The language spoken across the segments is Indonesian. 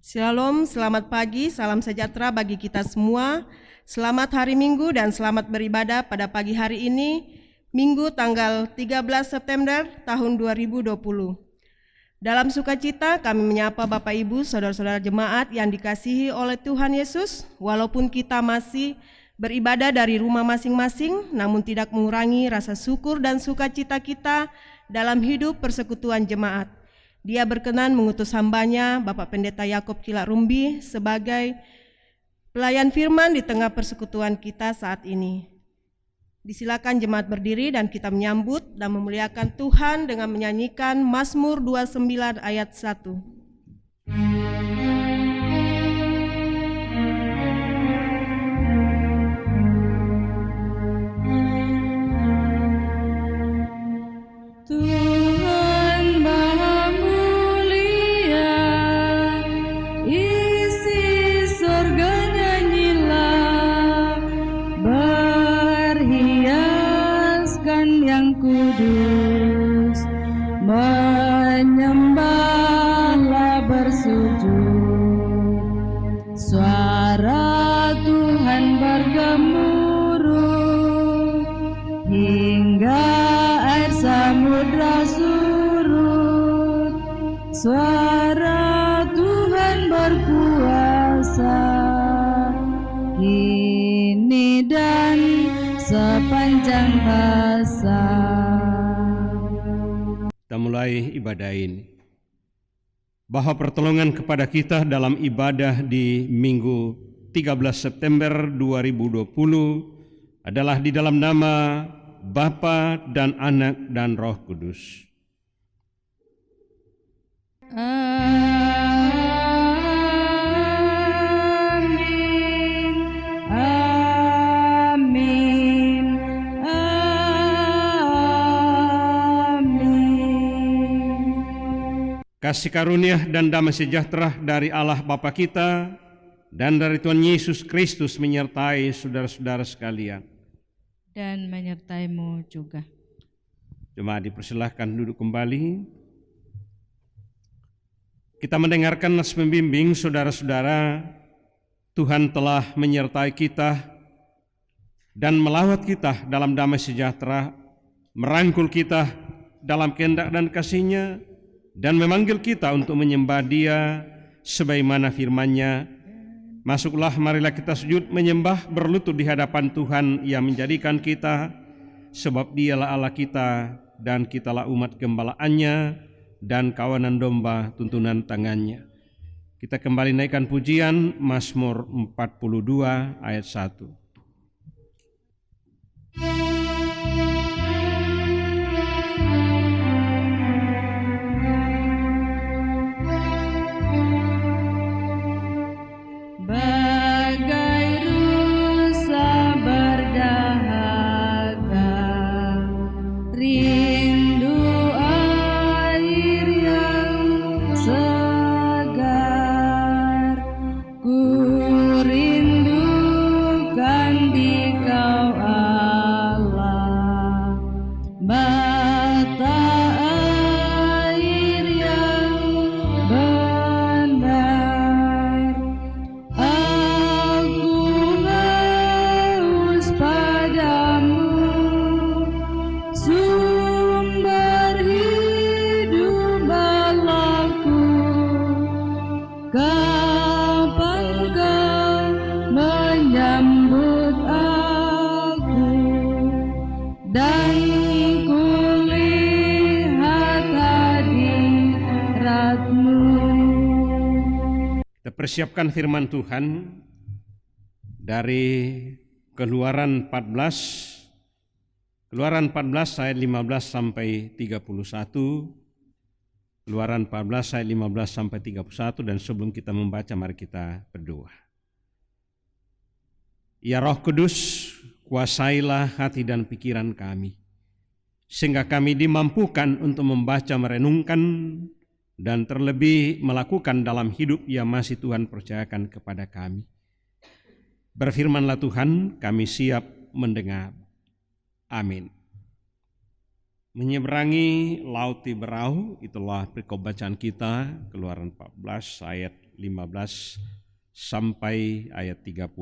Shalom, selamat pagi, salam sejahtera bagi kita semua. Selamat hari Minggu dan selamat beribadah pada pagi hari ini, Minggu tanggal 13 September tahun 2020. Dalam sukacita kami menyapa Bapak Ibu, saudara-saudara jemaat yang dikasihi oleh Tuhan Yesus, walaupun kita masih beribadah dari rumah masing-masing, namun tidak mengurangi rasa syukur dan sukacita kita dalam hidup persekutuan jemaat. Dia berkenan mengutus hambanya, Bapak Pendeta Yakob Kilak Rumbi, sebagai pelayan firman di tengah persekutuan kita saat ini. Disilakan jemaat berdiri dan kita menyambut dan memuliakan Tuhan dengan menyanyikan Mazmur 29 ayat 1. Kudus, menyembahlah bersujud, suara Tuhan bergemuruh, hingga air samudra surut, suara Tuhan berkuasa, kini dan sepanjang masa. Kita mulai ibadah ini. Bahwa pertolongan kepada kita dalam ibadah di Minggu 13 September 2020 adalah di dalam nama Bapa dan Anak dan Roh Kudus. Kasih karunia dan damai sejahtera dari Allah Bapa kita dan dari Tuhan Yesus Kristus menyertai saudara-saudara sekalian. Dan menyertaimu juga. Jemaat dipersilahkan duduk kembali. Kita mendengarkan nas pembimbing saudara-saudara. Tuhan telah menyertai kita dan melawat kita dalam damai sejahtera, merangkul kita dalam kehendak dan kasih-Nya, dan memanggil kita untuk menyembah Dia sebagaimana firman-Nya. Masuklah, marilah kita sujud menyembah berlutut di hadapan Tuhan yang menjadikan kita, sebab Dialah Allah kita dan kitalah umat gembalaannya dan kawanan domba tuntunan tangannya. Kita kembali naikkan pujian Mazmur 42 ayat 1. Persiapkan firman Tuhan dari Keluaran 14 ayat 15 sampai 31. Keluaran 14 ayat 15 sampai 31, dan sebelum kita membaca mari kita berdoa. Ya Roh Kudus, kuasailah hati dan pikiran kami, sehingga kami dimampukan untuk membaca, merenungkan, dan terlebih melakukan dalam hidup yang masih Tuhan percayakan kepada kami. Berfirmanlah Tuhan, kami siap mendengar. Amin. Menyeberangi laut Tiberau, itulah perikop bacaan kita, Keluaran 14 ayat 15 sampai ayat 31.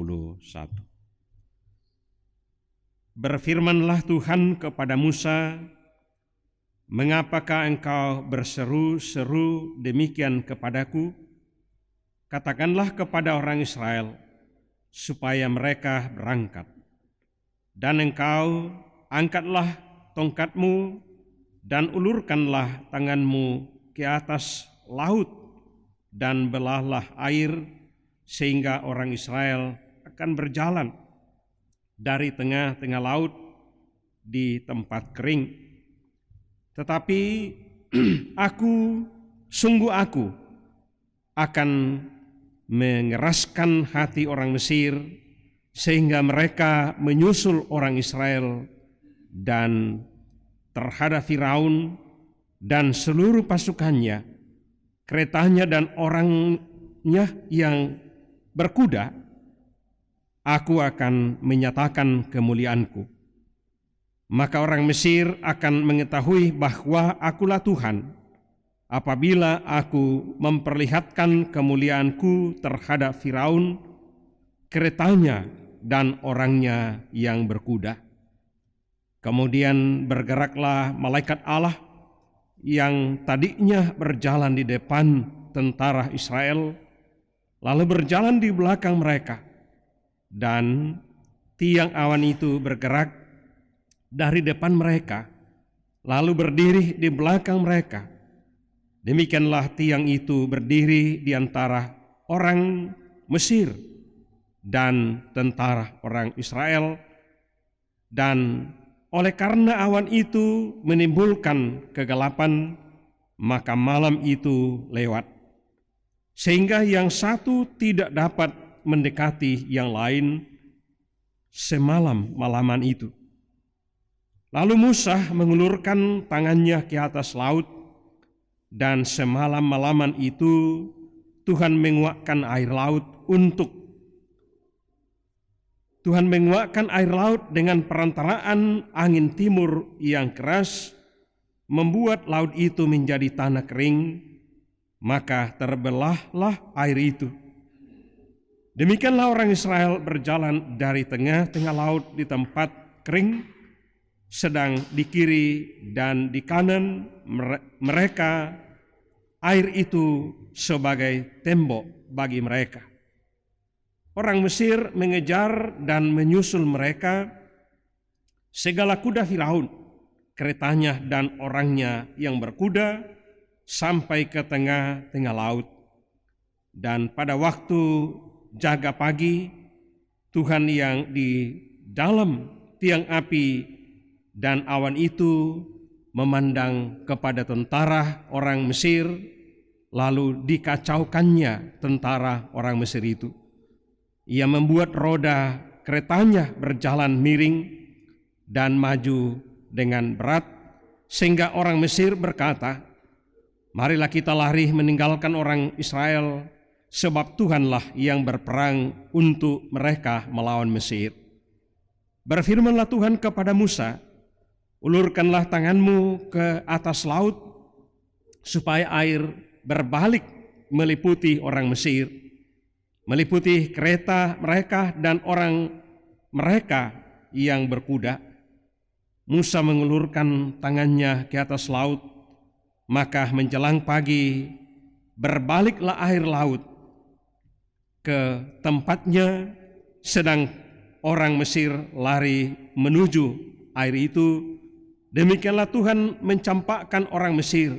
Berfirmanlah Tuhan kepada Musa, "Mengapakah engkau berseru-seru demikian kepadaku? Katakanlah kepada orang Israel, supaya mereka berangkat. Dan engkau angkatlah tongkatmu dan ulurkanlah tanganmu ke atas laut, dan belahlah air, sehingga orang Israel akan berjalan dari tengah-tengah laut di tempat kering. Tetapi sungguh aku akan mengeraskan hati orang Mesir, sehingga mereka menyusul orang Israel, dan terhadap Firaun dan seluruh pasukannya, keretanya dan orangnya yang berkuda, aku akan menyatakan kemuliaanku. Maka orang Mesir akan mengetahui bahwa akulah Tuhan, apabila aku memperlihatkan kemuliaanku terhadap Firaun, keretanya dan orangnya yang berkuda." Kemudian bergeraklah malaikat Allah yang tadinya berjalan di depan tentara Israel, lalu berjalan di belakang mereka, dan tiang awan itu bergerak dari depan mereka, lalu berdiri di belakang mereka. Demikianlah tiang itu berdiri di antara orang Mesir dan tentara orang Israel, dan oleh karena awan itu menimbulkan kegelapan, maka malam itu lewat, sehingga yang satu tidak dapat mendekati yang lain semalam-malaman itu. Lalu Musa mengulurkan tangannya ke atas laut, dan semalam-malaman itu Tuhan menguakkan air laut dengan perantaraan angin timur yang keras, membuat laut itu menjadi tanah kering, maka terbelahlah air itu. Demikianlah orang Israel berjalan dari tengah-tengah laut di tempat kering, sedang di kiri dan di kanan mereka air itu sebagai tembok bagi mereka. Orang Mesir mengejar dan menyusul mereka, segala kuda Firaun, keretanya dan orangnya yang berkuda, sampai ke tengah-tengah laut. Dan pada waktu jaga pagi, Tuhan yang di dalam tiang api dan awan itu memandang kepada tentara orang Mesir, lalu dikacaukannya tentara orang Mesir itu. Ia membuat roda keretanya berjalan miring dan maju dengan berat, sehingga orang Mesir berkata, "Marilah kita lari meninggalkan orang Israel, sebab Tuhanlah yang berperang untuk mereka melawan Mesir." Berfirmanlah Tuhan kepada Musa, "Ulurkanlah tanganmu ke atas laut, supaya air berbalik meliputi orang Mesir, meliputi kereta mereka dan orang mereka yang berkuda." Musa mengulurkan tangannya ke atas laut, maka menjelang pagi berbaliklah air laut ke tempatnya, sedang orang Mesir lari menuju air itu. Demikianlah Tuhan mencampakkan orang Mesir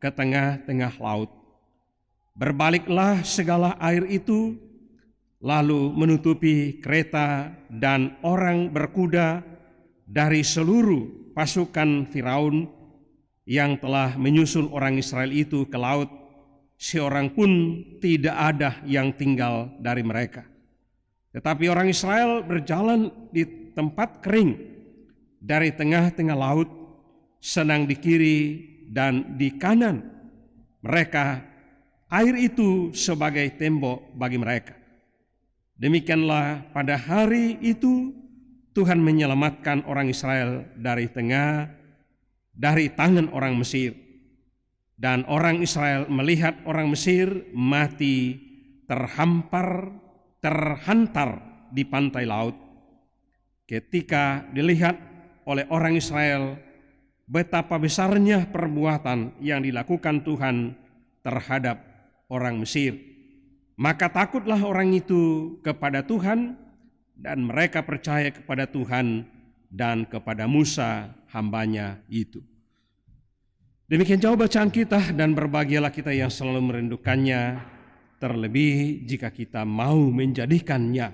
ke tengah-tengah laut. Berbaliklah segala air itu, lalu menutupi kereta dan orang berkuda dari seluruh pasukan Firaun yang telah menyusul orang Israel itu ke laut. Seorang pun tidak ada yang tinggal dari mereka. Tetapi orang Israel berjalan di tempat kering dari tengah-tengah laut, senang di kiri dan di kanan mereka. Air itu sebagai tembok bagi mereka. Demikianlah pada hari itu Tuhan menyelamatkan orang Israel dari tangan orang Mesir. Dan orang Israel melihat orang Mesir mati terhantar di pantai laut. Ketika dilihat oleh orang Israel betapa besarnya perbuatan yang dilakukan Tuhan terhadap orang Mesir, maka takutlah orang itu kepada Tuhan dan mereka percaya kepada Tuhan dan kepada Musa hambanya itu. Demikian jauh bacaan kita, dan berbahagialah kita yang selalu merindukannya, terlebih jika kita mau menjadikannya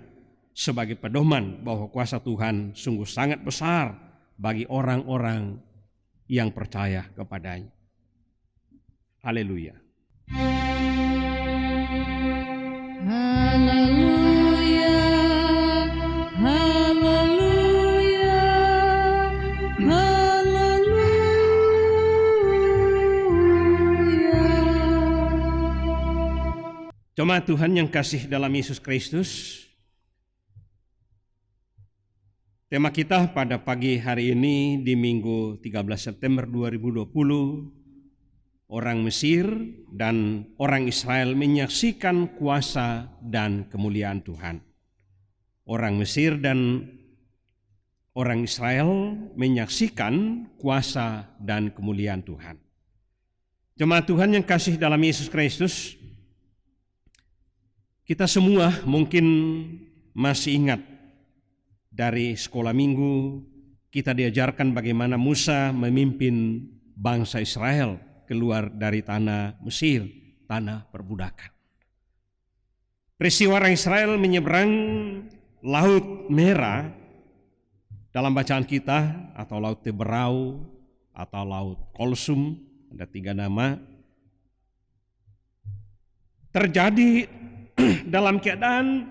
sebagai pedoman bahwa kuasa Tuhan sungguh sangat besar bagi orang-orang yang percaya kepadanya. Haleluya. Haleluya, haleluya, haleluya. Jemaat Tuhan yang kasih dalam Yesus Kristus, tema kita pada pagi hari ini di Minggu 13 September 2020, orang Mesir dan orang Israel menyaksikan kuasa dan kemuliaan Tuhan. Orang Mesir dan orang Israel menyaksikan kuasa dan kemuliaan Tuhan. Jemaat Tuhan yang kasih dalam Yesus Kristus, kita semua mungkin masih ingat dari sekolah minggu kita diajarkan bagaimana Musa memimpin bangsa Israel keluar dari tanah Mesir, tanah perbudakan. Peristiwa orang Israel menyeberang Laut Merah dalam bacaan kita, atau Laut Teberau atau Laut Kolsum, ada 3 nama, terjadi dalam keadaan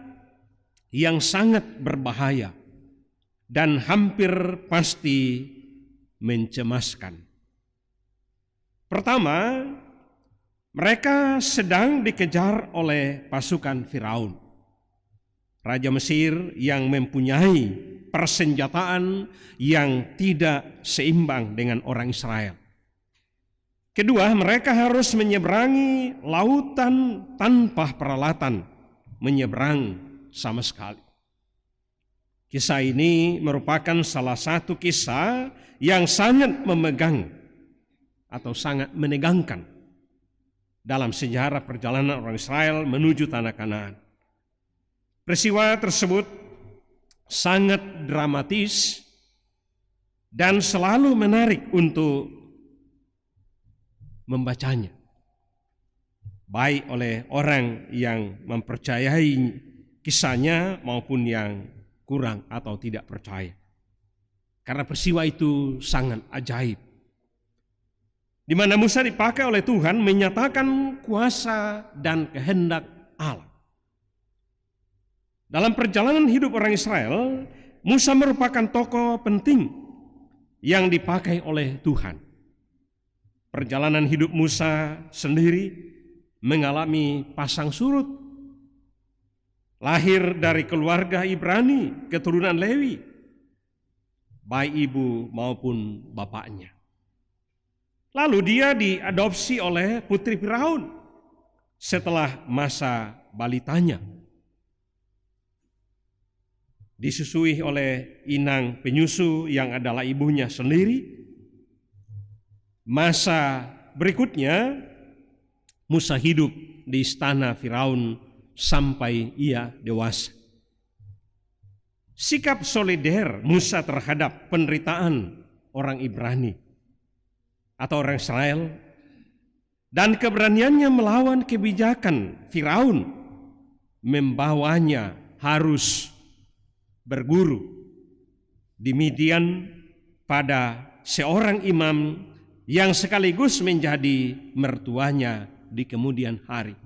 yang sangat berbahaya dan hampir pasti mencemaskan. Pertama, mereka sedang dikejar oleh pasukan Firaun, raja Mesir yang mempunyai persenjataan yang tidak seimbang dengan orang Israel. Kedua, mereka harus menyeberangi lautan tanpa peralatan, menyeberang sama sekali. Kisah ini merupakan salah satu kisah yang sangat memegang atau sangat menegangkan dalam sejarah perjalanan orang Israel menuju tanah Kanaan. Peristiwa tersebut sangat dramatis dan selalu menarik untuk membacanya, baik oleh orang yang mempercayai kisahnya maupun yang kurang atau tidak percaya. Karena peristiwa itu sangat ajaib, di mana Musa dipakai oleh Tuhan menyatakan kuasa dan kehendak Allah. Dalam perjalanan hidup orang Israel, Musa merupakan tokoh penting yang dipakai oleh Tuhan. Perjalanan hidup Musa sendiri mengalami pasang surut. Lahir dari keluarga Ibrani, keturunan Lewi, baik ibu maupun bapaknya. Lalu dia diadopsi oleh putri Firaun setelah masa balitanya. Disusui oleh inang penyusu yang adalah ibunya sendiri. Masa berikutnya Musa hidup di istana Firaun sampai ia dewasa. Sikap solider Musa terhadap penderitaan orang Ibrani atau orang Israel dan keberaniannya melawan kebijakan Firaun membawanya harus berguru di Midian pada seorang imam yang sekaligus menjadi mertuanya di kemudian hari.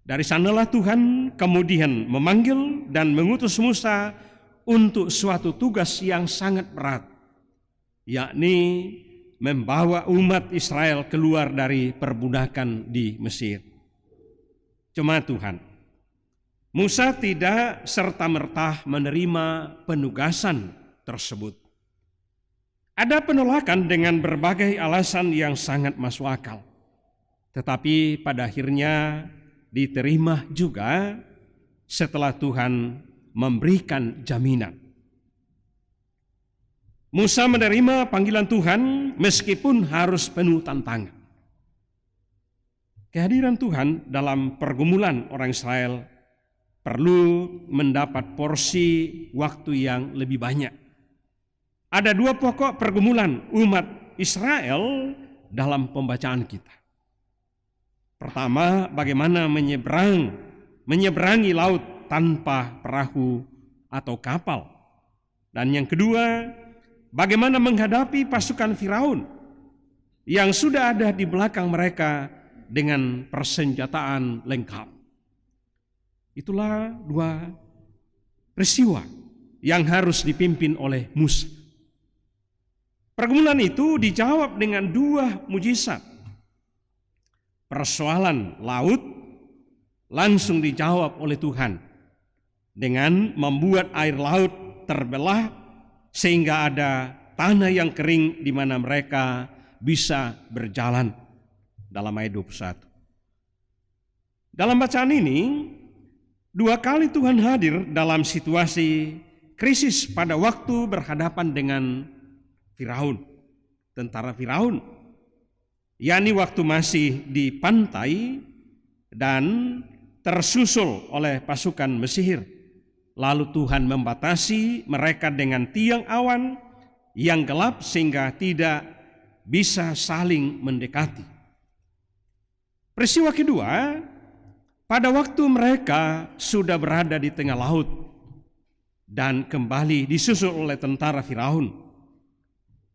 Dari sanalah Tuhan kemudian memanggil dan mengutus Musa untuk suatu tugas yang sangat berat, yakni membawa umat Israel keluar dari perbudakan di Mesir. Jemaat Tuhan, Musa tidak serta-merta menerima penugasan tersebut. Ada penolakan dengan berbagai alasan yang sangat masuk akal, tetapi pada akhirnya diterima juga setelah Tuhan memberikan jaminan. Musa menerima panggilan Tuhan meskipun harus penuh tantangan. Kehadiran Tuhan dalam pergumulan orang Israel perlu mendapat porsi waktu yang lebih banyak. Ada dua pokok pergumulan umat Israel dalam pembacaan kita. Pertama, bagaimana menyeberangi laut tanpa perahu atau kapal. Dan yang kedua, bagaimana menghadapi pasukan Firaun yang sudah ada di belakang mereka dengan persenjataan lengkap. Itulah dua peristiwa yang harus dipimpin oleh Musa. Pergumulan itu dijawab dengan dua mujizat. Persoalan laut langsung dijawab oleh Tuhan dengan membuat air laut terbelah sehingga ada tanah yang kering di mana mereka bisa berjalan, dalam ayat 21. Dalam bacaan ini, dua kali Tuhan hadir dalam situasi krisis pada waktu berhadapan dengan Firaun, tentara Firaun, yakni waktu masih di pantai dan tersusul oleh pasukan Mesir. Lalu Tuhan membatasi mereka dengan tiang awan yang gelap sehingga tidak bisa saling mendekati. Peristiwa kedua, pada waktu mereka sudah berada di tengah laut dan kembali disusul oleh tentara Firaun.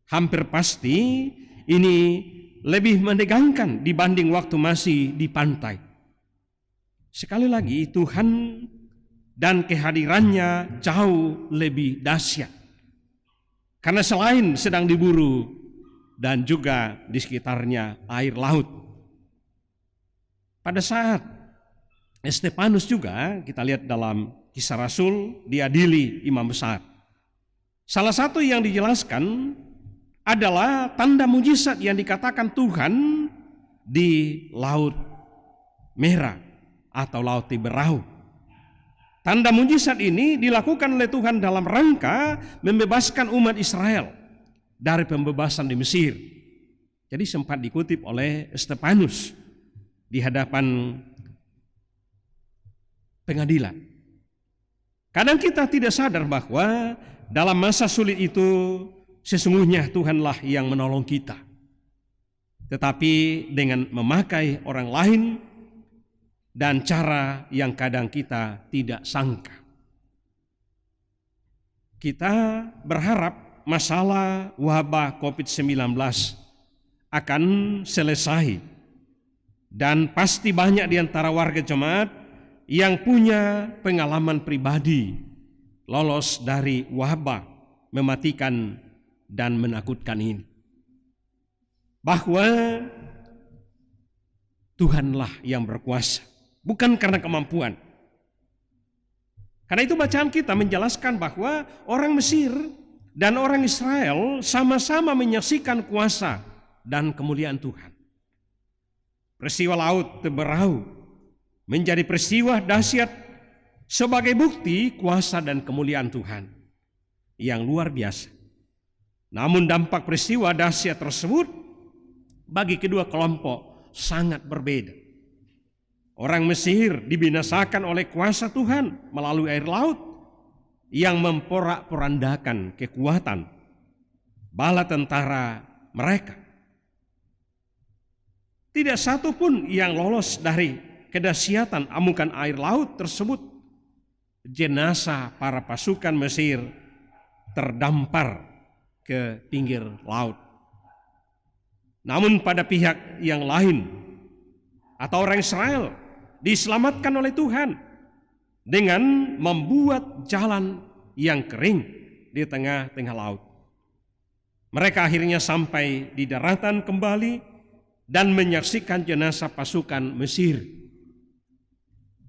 Hampir pasti ini lebih menegangkan dibanding waktu masih di pantai. Sekali lagi, Tuhan dan kehadirannya jauh lebih dahsyat. Karena selain sedang diburu dan juga di sekitarnya air laut. Pada saat Stefanus juga, kita lihat dalam Kisah Rasul, diadili imam besar. Salah satu yang dijelaskan adalah tanda mujizat yang dikatakan Tuhan di Laut Merah atau Laut Tiberau. Tanda mujizat ini dilakukan oleh Tuhan dalam rangka membebaskan umat Israel dari pembebasan di Mesir. Jadi sempat dikutip oleh Stefanus di hadapan pengadilan. Kadang kita tidak sadar bahwa dalam masa sulit itu sesungguhnya Tuhanlah yang menolong kita. Tetapi dengan memakai orang lain dan cara yang kadang kita tidak sangka. Kita berharap masalah wabah COVID-19 akan selesai. Dan pasti banyak di antara warga jemaat yang punya pengalaman pribadi lolos dari wabah mematikan dan menakutkan ini. Bahwa Tuhanlah yang berkuasa, bukan karena kemampuan. Karena itu bacaan kita menjelaskan bahwa orang Mesir dan orang Israel sama-sama menyaksikan kuasa dan kemuliaan Tuhan. Peristiwa Laut Tiberau menjadi peristiwa dahsyat sebagai bukti kuasa dan kemuliaan Tuhan yang luar biasa. Namun dampak peristiwa dahsyat tersebut bagi kedua kelompok sangat berbeda. Orang Mesir dibinasakan oleh kuasa Tuhan melalui air laut yang memporak-porandakan kekuatan bala tentara mereka. Tidak satu pun yang lolos dari kedahsyatan amukan air laut tersebut. Jenazah para pasukan Mesir terdampar ke pinggir laut. Namun pada pihak yang lain atau orang Israel diselamatkan oleh Tuhan dengan membuat jalan yang kering di tengah-tengah laut. Mereka akhirnya sampai di daratan kembali dan menyaksikan jenazah pasukan Mesir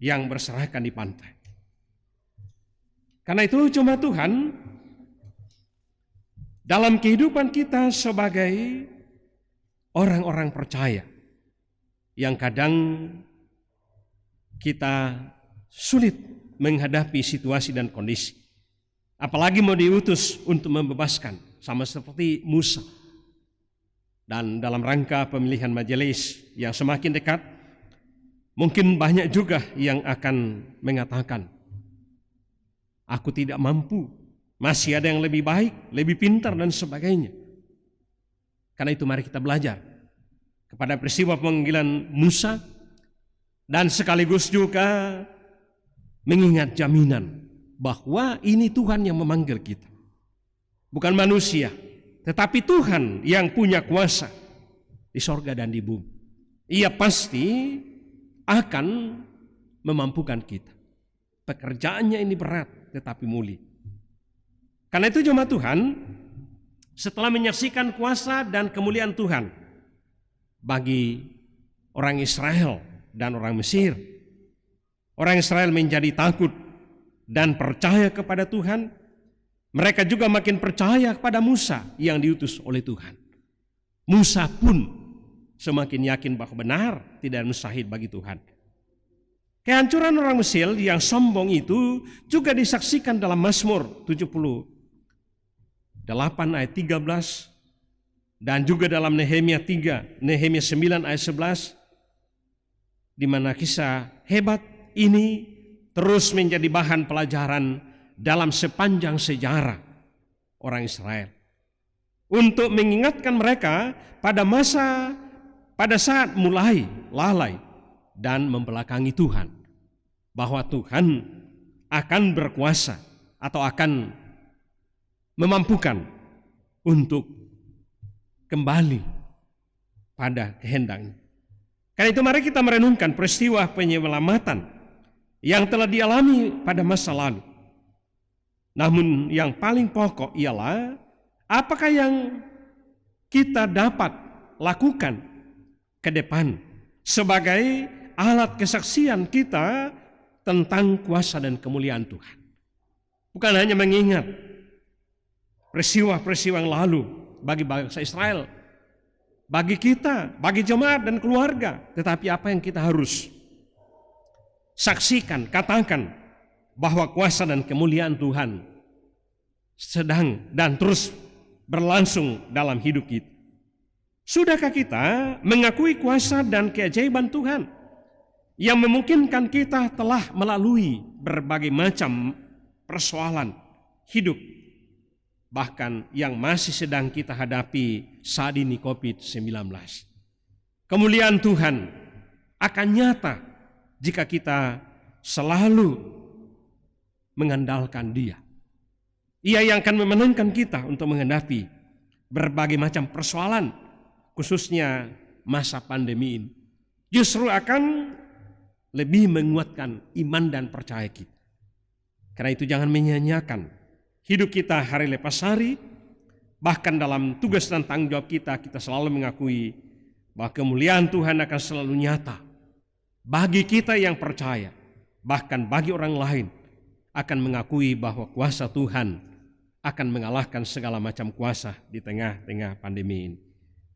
yang berserakan di pantai. Karena itu cuma Tuhan dalam kehidupan kita sebagai orang-orang percaya yang kadang kita sulit menghadapi situasi dan kondisi. Apalagi mau diutus untuk membebaskan, sama seperti Musa. Dan dalam rangka pemilihan majelis yang semakin dekat, mungkin banyak juga yang akan mengatakan, aku tidak mampu, masih ada yang lebih baik, lebih pintar dan sebagainya. Karena itu mari kita belajar kepada peristiwa pemanggilan Musa dan sekaligus juga mengingat jaminan bahwa ini Tuhan yang memanggil kita. Bukan manusia, tetapi Tuhan yang punya kuasa di sorga dan di bumi. Ia pasti akan memampukan kita. Pekerjaannya ini berat tetapi mulia. Karena itu jemaat Tuhan, setelah menyaksikan kuasa dan kemuliaan Tuhan bagi orang Israel dan orang Mesir, orang Israel menjadi takut dan percaya kepada Tuhan. Mereka juga makin percaya kepada Musa yang diutus oleh Tuhan. Musa pun semakin yakin bahwa benar tidak mustahil bagi Tuhan. Kehancuran orang Mesir yang sombong itu juga disaksikan dalam Mazmur 78 ayat 13 dan juga dalam Nehemia 9 ayat 11, di mana kisah hebat ini terus menjadi bahan pelajaran dalam sepanjang sejarah orang Israel untuk mengingatkan mereka pada saat mulai lalai dan membelakangi Tuhan, bahwa Tuhan akan berkuasa atau akan memampukan untuk kembali pada kehendaknya. Karena itu mari kita merenungkan peristiwa penyelamatan yang telah dialami pada masa lalu. Namun yang paling pokok ialah apakah yang kita dapat lakukan ke depan sebagai alat kesaksian kita tentang kuasa dan kemuliaan Tuhan. Bukan hanya mengingat peristiwa-peristiwa yang lalu bagi bangsa Israel, bagi kita, bagi jemaat dan keluarga, tetapi apa yang kita harus saksikan, katakan bahwa kuasa dan kemuliaan Tuhan sedang dan terus berlangsung dalam hidup kita. Sudahkah kita mengakui kuasa dan keajaiban Tuhan yang memungkinkan kita telah melalui berbagai macam persoalan hidup, bahkan yang masih sedang kita hadapi saat ini, COVID-19. Kemuliaan Tuhan akan nyata jika kita selalu mengandalkan Dia. Ia yang akan memenangkan kita untuk menghadapi berbagai macam persoalan, khususnya masa pandemi ini. Justru akan lebih menguatkan iman dan percaya kita. Karena itu jangan menyanyiakan hidup kita hari lepas hari, bahkan dalam tugas dan tanggung jawab kita selalu mengakui bahwa kemuliaan Tuhan akan selalu nyata bagi kita yang percaya, bahkan bagi orang lain akan mengakui bahwa kuasa Tuhan akan mengalahkan segala macam kuasa di tengah-tengah pandemi ini.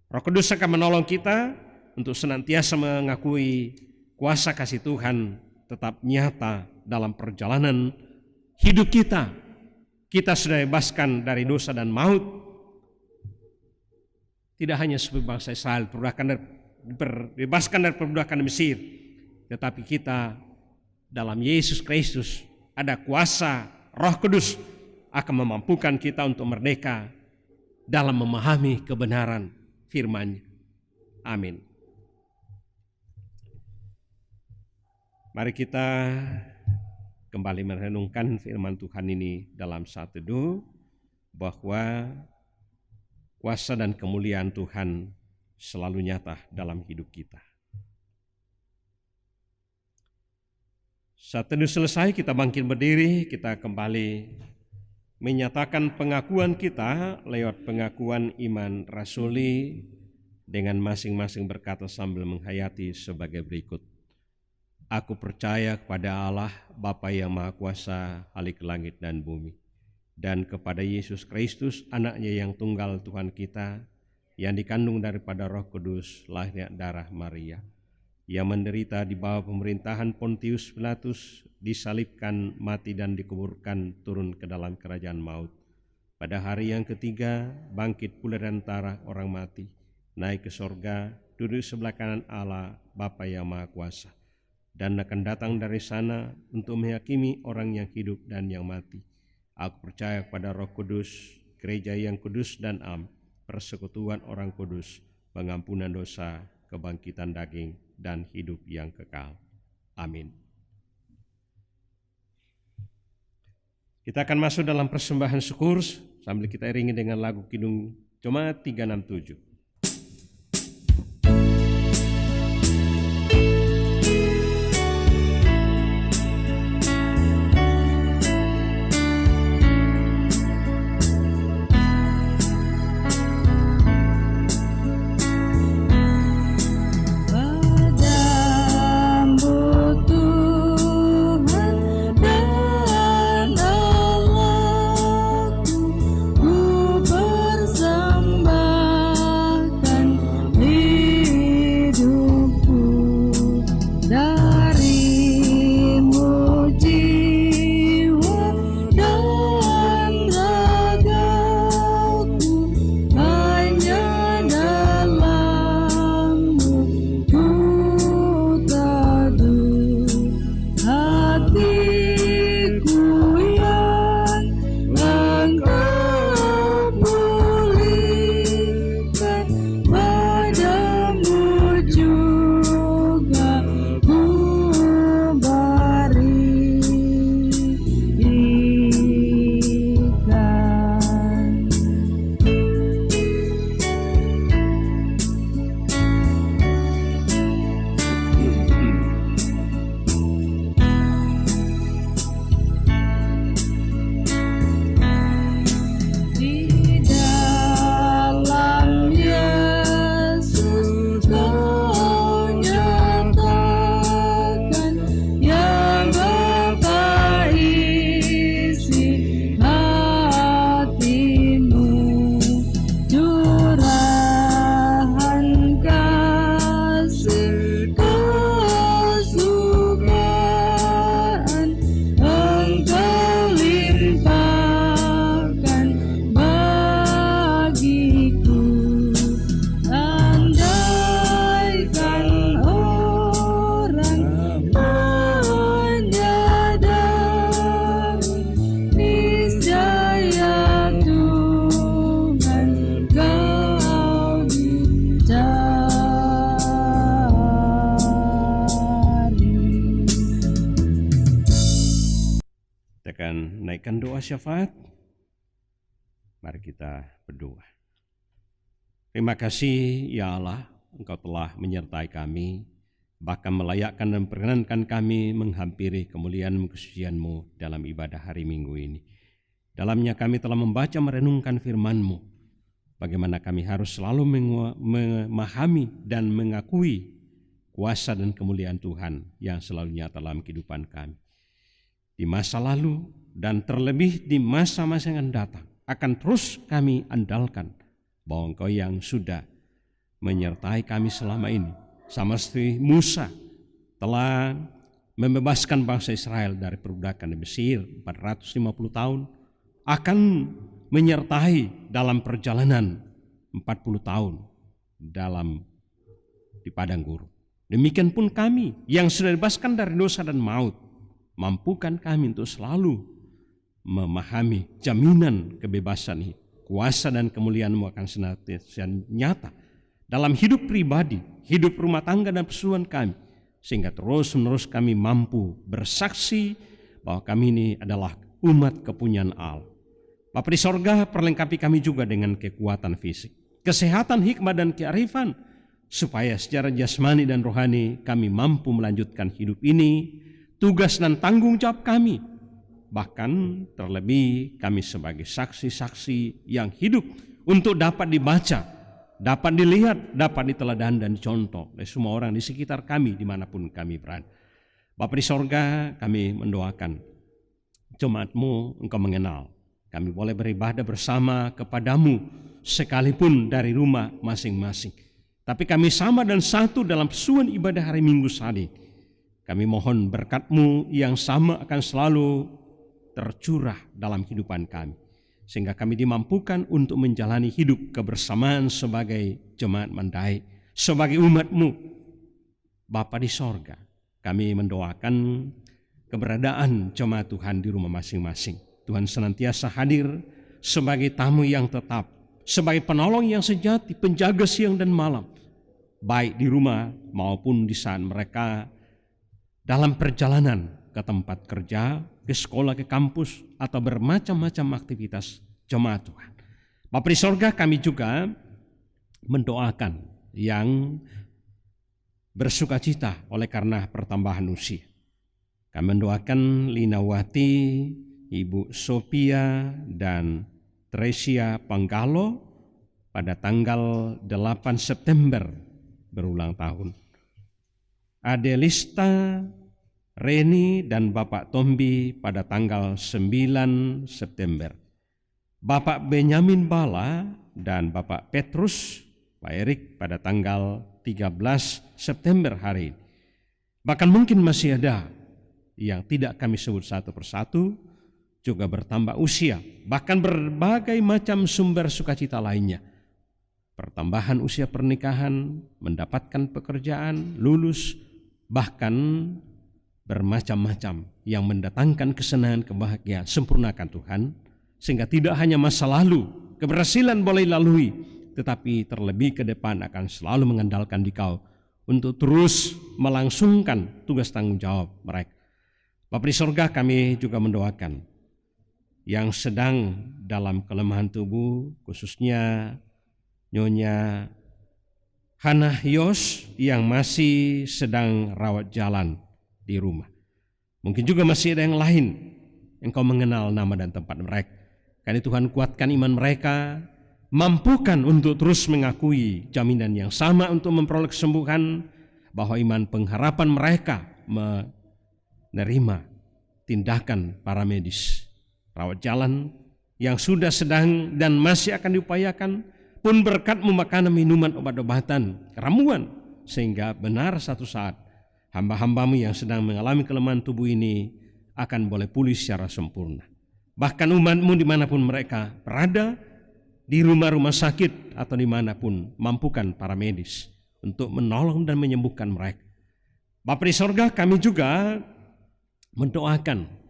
Roh Kudus akan menolong kita untuk senantiasa mengakui kuasa kasih Tuhan tetap nyata dalam perjalanan hidup kita. Kita sudah dibebaskan dari dosa dan maut. Tidak hanya sebagai bangsa Israel dibebaskan dari perbudakan Mesir, tetapi kita dalam Yesus Kristus ada kuasa Roh Kudus akan memampukan kita untuk merdeka dalam memahami kebenaran firman-Nya. Amin. Mari kita kembali merenungkan firman Tuhan ini dalam saat teduh, bahwa kuasa dan kemuliaan Tuhan selalu nyata dalam hidup kita. Saat teduh selesai, kita bangkit berdiri, kita kembali menyatakan pengakuan kita lewat pengakuan iman rasuli dengan masing-masing berkata sambil menghayati sebagai berikut. Aku percaya kepada Allah, Bapa yang Maha Kuasa, Khalik langit dan bumi. dan kepada Yesus Kristus, anaknya yang tunggal Tuhan kita, yang dikandung daripada Roh Kudus, lahir darah Maria, yang menderita di bawah pemerintahan Pontius Pilatus, disalibkan, mati dan dikuburkan, turun ke dalam kerajaan maut. Pada hari yang ketiga, bangkit pula dari antara orang mati, naik ke sorga, duduk sebelah kanan Allah, Bapa yang Maha Kuasa, dan akan datang dari sana untuk menghakimi orang yang hidup dan yang mati. Aku percaya kepada Roh Kudus, gereja yang kudus dan am, persekutuan orang kudus, pengampunan dosa, kebangkitan daging, dan hidup yang kekal. Amin. Kita akan masuk dalam persembahan syukur sambil kita iringi dengan lagu Kidung Jemaat 367. Naikkan doa syafaat. Mari kita berdoa. Terima kasih ya Allah, Engkau telah menyertai kami, bahkan melayakkan dan perkenankan kami menghampiri kemuliaan kesucian-Mu dalam ibadah hari Minggu ini. Dalamnya kami telah membaca merenungkan firman-Mu, bagaimana kami harus selalu memahami dan mengakui kuasa dan kemuliaan Tuhan yang selalu nyata dalam kehidupan kami. Di masa lalu dan terlebih di masa-masa yang datang, akan terus kami andalkan bahwa Engkau yang sudah menyertai kami selama ini, sama seperti Musa telah membebaskan bangsa Israel dari perbudakan di Mesir 450 tahun, akan menyertai dalam perjalanan 40 tahun di padang gurun. Demikian pun kami yang sudah dibebaskan dari dosa dan maut, mampukan kami untuk selalu memahami jaminan kebebasan ini. Kuasa dan kemuliaan-Mu akan senantiasa nyata dalam hidup pribadi, hidup rumah tangga dan persekutuan kami, sehingga terus-menerus kami mampu bersaksi bahwa kami ini adalah umat kepunyaan Allah. Bapa di sorga, perlengkapi kami juga dengan kekuatan fisik, kesehatan, hikmat dan kearifan, supaya secara jasmani dan rohani kami mampu melanjutkan hidup ini, tugas dan tanggung jawab kami. Bahkan terlebih kami sebagai saksi-saksi yang hidup untuk dapat dibaca, dapat dilihat, dapat diteladani dan dicontoh oleh semua orang di sekitar kami dimanapun kami berada. Bapa di sorga, kami mendoakan jemaat-Mu Engkau mengenal Kami boleh beribadah bersama kepadamu sekalipun dari rumah masing-masing. Tapi kami sama dan satu dalam persekutuan ibadah hari Minggu saat ini. Kami mohon berkat-Mu yang sama akan selalu tercurah dalam kehidupan kami. Sehingga kami dimampukan untuk menjalani hidup kebersamaan sebagai jemaat Mandai, sebagai umat-Mu. Bapa di sorga, kami mendoakan keberadaan jemaat Tuhan di rumah masing-masing. Tuhan senantiasa hadir sebagai tamu yang tetap, sebagai penolong yang sejati, penjaga siang dan malam, baik di rumah maupun di saat mereka dalam perjalanan ke tempat kerja, ke sekolah, ke kampus, atau bermacam-macam aktivitas jemaat Tuhan. Bapa di sorga, kami juga mendoakan yang bersukacita oleh karena pertambahan usia. Kami mendoakan Linawati, Ibu Sophia, dan Tresia Panggalo pada tanggal 8 September berulang tahun. Adelista, Reni, dan Bapak Tombi pada tanggal 9 September. Bapak Benyamin Bala dan Bapak Petrus, Pak Erik pada tanggal 13 September hari ini. Bahkan mungkin masih ada yang tidak kami sebut satu persatu, juga bertambah usia, bahkan berbagai macam sumber sukacita lainnya. Pertambahan usia pernikahan, mendapatkan pekerjaan, lulus, bahkan bermacam-macam yang mendatangkan kesenangan, kebahagiaan. Sempurnakan Tuhan, sehingga tidak hanya masa lalu, keberhasilan boleh lalui, tetapi terlebih ke depan akan selalu mengandalkan Dikau untuk terus melangsungkan tugas tanggung jawab mereka. Bapa di sorga, kami juga mendoakan yang sedang dalam kelemahan tubuh, khususnya Nyonya Hana Yos yang masih sedang rawat jalan di rumah. Mungkin juga masih ada yang lain Engkau mengenal nama dan tempat mereka. Karena Tuhan kuatkan iman mereka, mampukan untuk terus mengakui jaminan yang sama untuk memperoleh kesembuhan, bahwa iman pengharapan mereka menerima tindakan para medis rawat jalan yang sudah, sedang, dan masih akan diupayakan, pun berkat-Mu makanan, minuman, obat-obatan, ramuan, sehingga benar satu saat hamba-hamba-Mu yang sedang mengalami kelemahan tubuh ini akan boleh pulih secara sempurna. Bahkan umat-Mu dimanapun mereka berada, di rumah-rumah sakit atau dimanapun, mampukan para medis untuk menolong dan menyembuhkan mereka. Bapa di sorga, kami juga mendoakan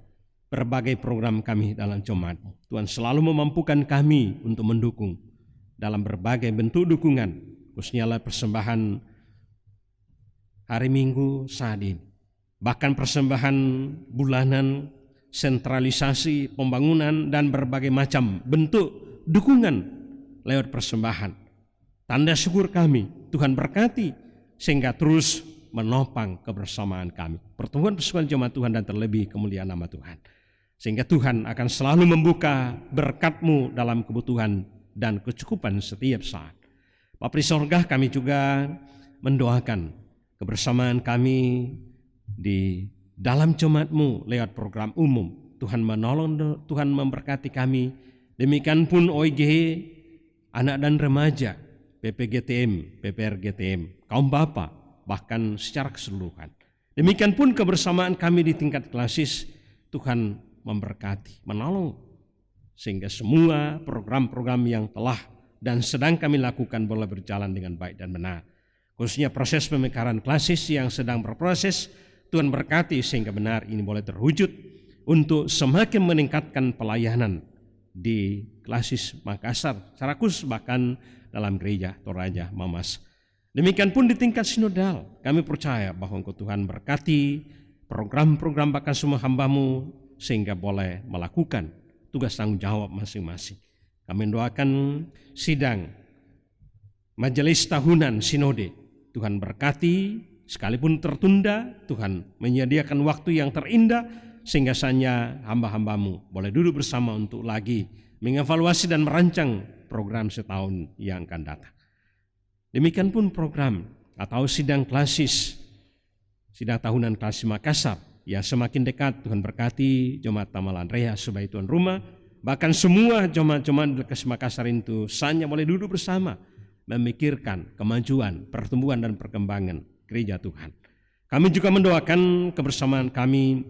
berbagai program kami dalam jemaat. Tuhan selalu memampukan kami untuk mendukung dalam berbagai bentuk dukungan, khususnya persembahan hari Minggu saat ini. Bahkan persembahan bulanan, sentralisasi pembangunan, dan berbagai macam bentuk dukungan lewat persembahan. Tanda syukur kami, Tuhan berkati sehingga terus menopang kebersamaan kami, pertumbuhan persekutuan jemaat Tuhan, dan terlebih kemuliaan nama Tuhan. Sehingga Tuhan akan selalu membuka berkat-Mu dalam kebutuhan dan kecukupan setiap saat. Bapa di sorga, kami juga mendoakan kebersamaan kami di dalam jemaat-Mu lewat program umum. Tuhan menolong, Tuhan memberkati kami. Demikian pun OIG, anak dan remaja, PPGTM, PPRGTM, kaum bapa, bahkan secara keseluruhan. Demikian pun kebersamaan kami di tingkat klasis, Tuhan memberkati, menolong, sehingga semua program-program yang telah dan sedang kami lakukan boleh berjalan dengan baik dan benar. Khususnya proses pemekaran klasis yang sedang berproses, Tuhan berkati sehingga benar ini boleh terwujud untuk semakin meningkatkan pelayanan di klasis Makassar, secara khusus bahkan dalam gereja Toraja Mamas. Demikian pun di tingkat sinodal, kami percaya bahwa Engkau Tuhan berkati program-program bahkan semua hamba-Mu sehingga boleh melakukan tugas tanggung jawab masing-masing. Kami mendoakan sidang majelis tahunan sinode, Tuhan berkati, sekalipun tertunda, Tuhan menyediakan waktu yang terindah sehingga saja hamba-hamba-Mu boleh duduk bersama untuk lagi mengevaluasi dan merancang program setahun yang akan datang. Demikian pun program atau sidang klasis, sidang tahunan klasis Makassar yang semakin dekat. Tuhan berkati jemaat Tamalan Reha sebagai tuan rumah Bahkan semua jemaat-jemaat di Kes Makassar itu hanya boleh duduk bersama, memikirkan kemajuan, pertumbuhan dan perkembangan gereja Tuhan. Kami juga mendoakan kebersamaan kami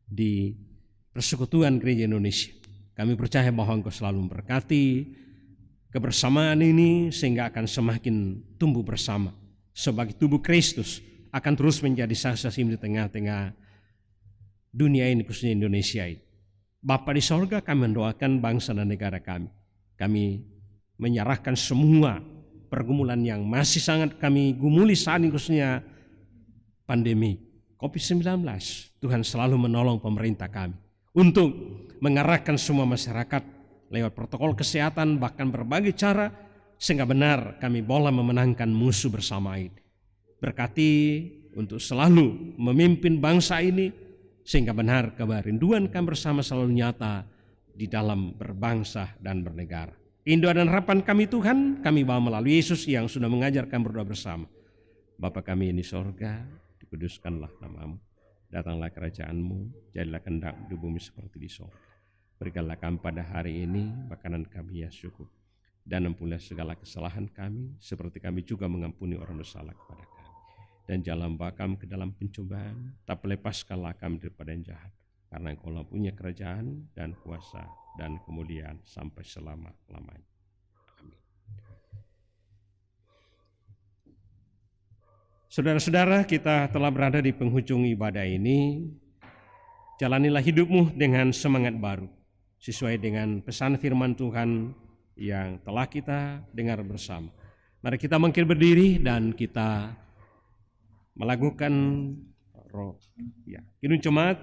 di Persekutuan Gereja Indonesia. Kami percaya bahwa Engkau selalu memberkati kebersamaan ini sehingga akan semakin tumbuh bersama sebagai tubuh Kristus, akan terus menjadi saksi di tengah-tengah dunia ini, khususnya Indonesia ini. Bapa di sorga, kami mendoakan bangsa dan negara kami. Kami menyerahkan semua pergumulan yang masih sangat kami gumuli saat ini, khususnya pandemi COVID-19. Tuhan selalu menolong pemerintah kami untuk mengarahkan semua masyarakat lewat protokol kesehatan, bahkan berbagai cara, sehingga benar kami boleh memenangkan musuh bersama ini. Berkati untuk selalu memimpin bangsa ini, sehingga benar kerinduan kami bersama selalu nyata di dalam berbangsa dan bernegara. Indoa dan harapan kami Tuhan, kami bawa melalui Yesus yang sudah mengajarkan berdoa bersama. Bapa kami yang di sorga, dikuduskanlah nama-Mu, datanglah kerajaan-Mu, jadilah kehendak di bumi seperti di sorga. Berikanlah kami pada hari ini makanan kami yang cukup, dan ampunilah segala kesalahan kami, seperti kami juga mengampuni orang bersalah kepada kami. Dan jangan bawa kami ke dalam pencobaan, tapi lepaskanlah kami daripada yang jahat. Karena Engkau punya kerajaan dan kuasa dan kemuliaan sampai selama-lamanya. Amin. Saudara-saudara, kita telah berada di penghujung ibadah ini. Jalanilah hidupmu dengan semangat baru, sesuai dengan pesan firman Tuhan yang telah kita dengar bersama. Mari kita bangkit berdiri dan kita melakukan Kidung Jemaat.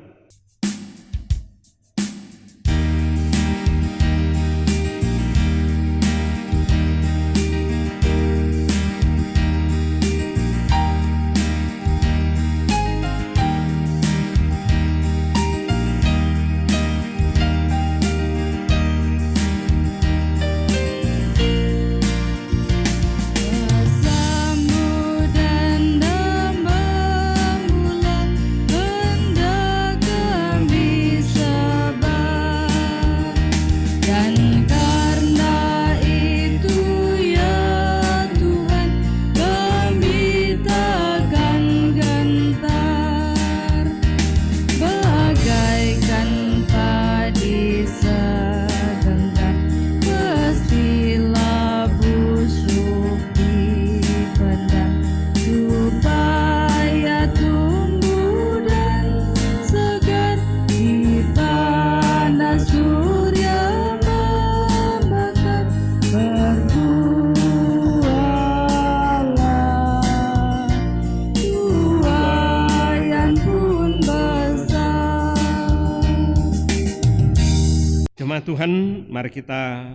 Tuhan, mari kita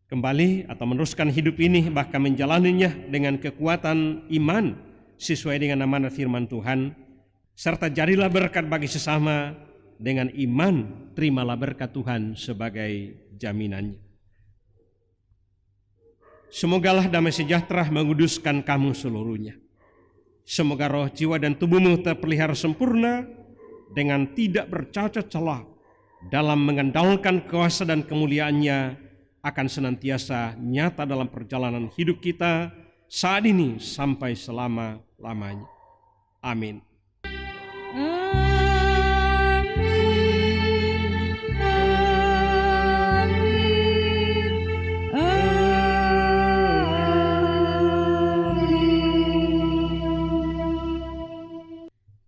kembali atau meneruskan hidup ini, bahkan menjalaninya dengan kekuatan iman sesuai dengan amanat firman Tuhan, serta jadilah berkat bagi sesama dengan iman, terimalah berkat Tuhan sebagai jaminannya. Semogalah damai sejahtera menguduskan kamu seluruhnya. Semoga roh, jiwa, dan tubuhmu terpelihara sempurna dengan tidak bercacat celah dalam mengandalkan kuasa dan kemuliaannya, akan senantiasa nyata dalam perjalanan hidup kita saat ini sampai selama-lamanya. Amin.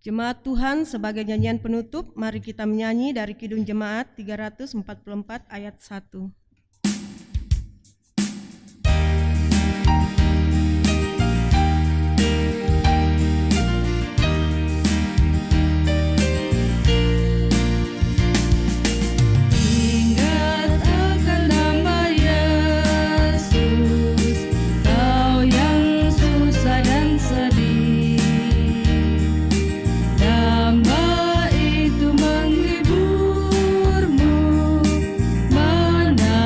Jemaat Tuhan, sebagai nyanyian penutup, mari kita menyanyi dari Kidung Jemaat 344 ayat 1. Nama itu menghiburmu, mana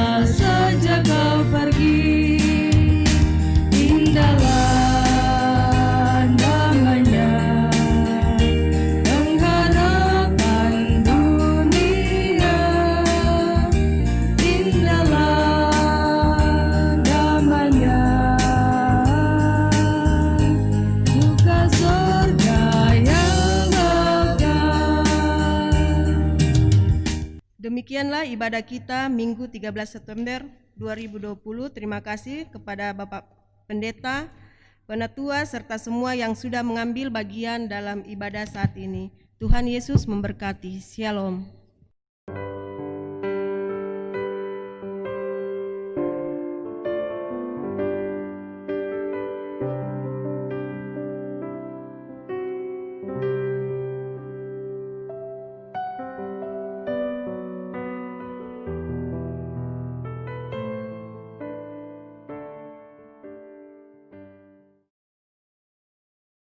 Demikianlah ibadah kita Minggu 13 September 2020. Terima kasih kepada Bapak Pendeta, Penatua, serta semua yang sudah mengambil bagian dalam ibadah saat ini. Tuhan Yesus memberkati. Shalom.